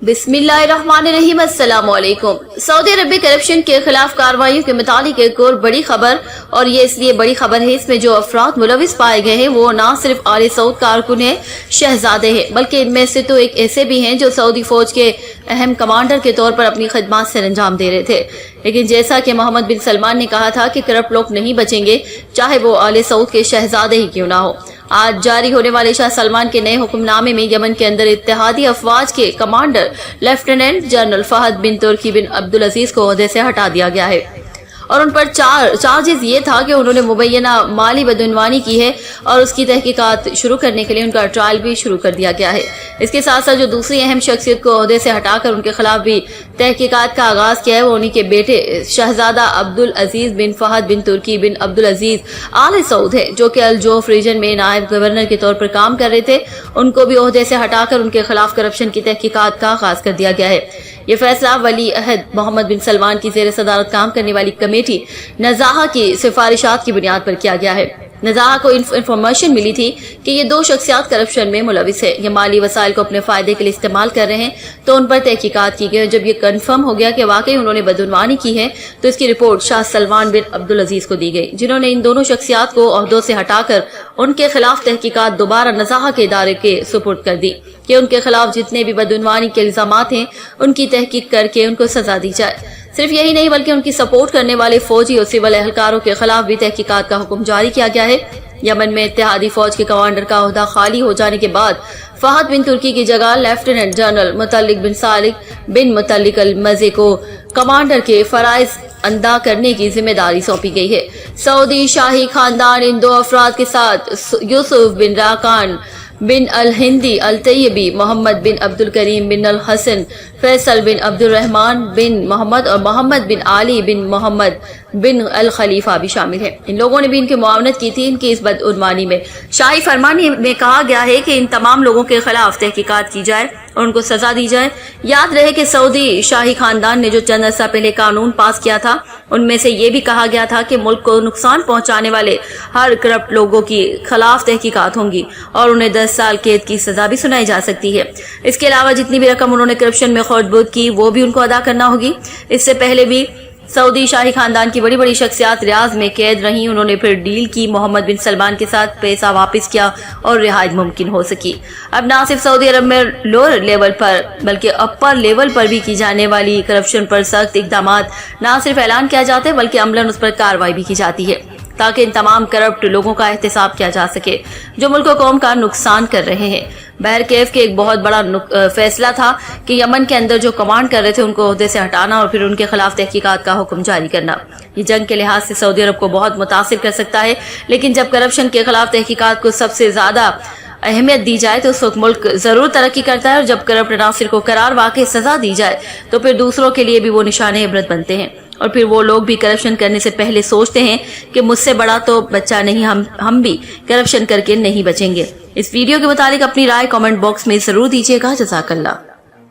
बिस्मिल्लाहिर्रहमानिर्रहीम। अस्सलाम वालेकुम। सऊदी अरब में करप्शन के खिलाफ कार्रवाइयों के मुतालिक एक और बड़ी खबर, और ये इसलिए बड़ी खबर है, इसमें जो अफराद मुलविस पाए गए हैं वो ना सिर्फ आले सऊद कारकुन है, शहजादे हैं, बल्कि इनमें से तो एक ऐसे भी हैं जो सऊदी फौज के अहम कमांडर के तौर पर अपनी खिदमत से अंजाम दे रहे थे। लेकिन जैसा कि मोहम्मद बिन सलमान ने कहा था कि करप्ट लोग नहीं बचेंगे, चाहे वो आले सऊद के शहजादे ही क्यों ना हो। आज जारी होने वाले शाह सलमान के नए हुक्मनामे में यमन के अंदर इत्तेहादी अफवाज के कमांडर लेफ्टिनेंट जनरल फहद बिन तुर्की बिन अब्दुल अजीज को ओहदे से हटा दिया गया है, और उन पर चार्जेस ये था कि उन्होंने मुबैना माली बदउनवानी की है, और उसकी तहकीकात शुरू करने के लिए उनका ट्रायल भी शुरू कर दिया गया है। इसके साथ साथ जो दूसरी अहम शख्सियत को ओहदे से हटाकर उनके खिलाफ भी तहकीकात का आगाज किया है, वो उन्हीं के बेटे शहजादा अब्दुल अजीज बिन फहद बिन तुर्की बिन अब्दुल अजीज आले सऊद है, जो कि अल जोफ रीजन में नायब गवर्नर के तौर पर काम कर रहे थे। उनको भी ओहदे से हटाकर उनके खिलाफ करप्शन की तहकीकात का आगाज कर दिया गया है। ये फैसला वली अहद मोहम्मद बिन सलमान की जेर सदारत काम करने वाली कमेटी नज़ाहा की सिफारिशात की बुनियाद पर किया गया है। नज़ाहा को इंफॉर्मेशन मिली थी कि ये दो शख्सियात करप्शन में मुलविस है, ये माली वसाइल को अपने फायदे के लिए इस्तेमाल कर रहे हैं, तो उन पर तहकीकात की गई। जब ये कन्फर्म हो गया कि वाकई उन्होंने बदउनवानी की है, तो इसकी रिपोर्ट शाह सलमान बिन अब्दुल अजीज को दी गई, जिन्होंने इन दोनों शख्सियात को ओहदों से हटाकर उनके खिलाफ तहकीकात दोबारा नज़ाहा के इदारे के सुपुर्द कर दी कि उनके खिलाफ जितने भी बदउनवानी के इल्जामात हैं उनकी तहकीक करके उनको सजा दी जाए। सिर्फ यही नहीं, बल्कि उनकी सपोर्ट करने वाले फौजी और सिविल एहलकारों के खिलाफ भी तहकीकात का हुक्म जारी किया गया है। यमन में इत्तेहादी फौज के कमांडर का ओहदा खाली हो जाने के बाद फहद बिन तुर्की की जगह लेफ्टिनेंट जनरल मुतल्लिक बिन सालिक बिन मुतल्लिक अल मज़े को कमांडर के फराइज अदा करने की जिम्मेदारी सौंपी गई है। सऊदी शाही खानदान इन दो अफराद के साथ यूसुफ बिन राकान बिन अल हिंदी अल तैयबी, मोहम्मद बिन अब्दुल करीम बिन अल हसन, फैसल बिन अब्दुल रहमान बिन मोहम्मद और मोहम्मद बिन आली बिन मोहम्मद बिन अल खलीफा भी शामिल हैं। इन लोगों ने भी इनकी मुआवनत की थी इनकी इस बदउनवानी में। शाही फरमान में कहा गया है कि इन तमाम लोगों के खिलाफ तहकीकात की जाए और उनको सजा दी जाए। याद रहे कि सऊदी शाही खानदान ने जो चंद अर्सा पहले कानून पास किया था, उनमें से ये भी कहा गया था कि मुल्क को नुकसान पहुंचाने वाले हर करप्ट लोगों की खिलाफ तहकीकात होंगी और उन्हें 10 साल कैद की सजा भी सुनाई जा सकती है। इसके अलावा जितनी भी रकम उन्होंने करप्शन में खुर्द की वो भी उनको अदा करना होगी। इससे पहले भी सऊदी शाही खानदान की बड़ी बड़ी शख्सियात रियाज में कैद रही, उन्होंने फिर डील की, मोहम्मद बिन सलमान के साथ पैसा वापस किया और रिहाई मुमकिन हो सकी। अब ना सिर्फ सऊदी अरब में लोअर लेवल पर बल्कि अपर लेवल पर भी की जाने वाली करप्शन पर सख्त इकदामात ना सिर्फ ऐलान किया जाता है, बल्कि अमलन उस पर कार्रवाई भी की जाती है, ताकि इन तमाम करप्ट लोगों का एहतसाब किया जा सके जो मुल्क और कौम का नुकसान कर रहे हैं। बहरकैफ के एक बहुत बड़ा फैसला था कि यमन के अंदर जो कमांड कर रहे थे उनको ओहदे से हटाना और फिर उनके खिलाफ तहकीकात का हुक्म जारी करना। ये जंग के लिहाज से सऊदी अरब को बहुत मुतासिर कर सकता है, लेकिन जब करप्शन के खिलाफ तहकीकात को सबसे ज्यादा अहमियत दी जाए तो उस वक्त मुल्क जरूर तरक्की करता है, और जब करप्ट अनासिर को करार वाकई सजा दी जाए तो फिर दूसरों के लिए भी वो निशाने इबरत बनते हैं, और फिर वो लोग भी करप्शन करने से पहले सोचते हैं कि मुझसे बड़ा तो बच्चा नहीं, हम भी करप्शन करके नहीं बचेंगे। इस वीडियो के मुतालिक अपनी राय कमेंट बॉक्स में जरूर दीजिएगा। जज़ाकल्लाह।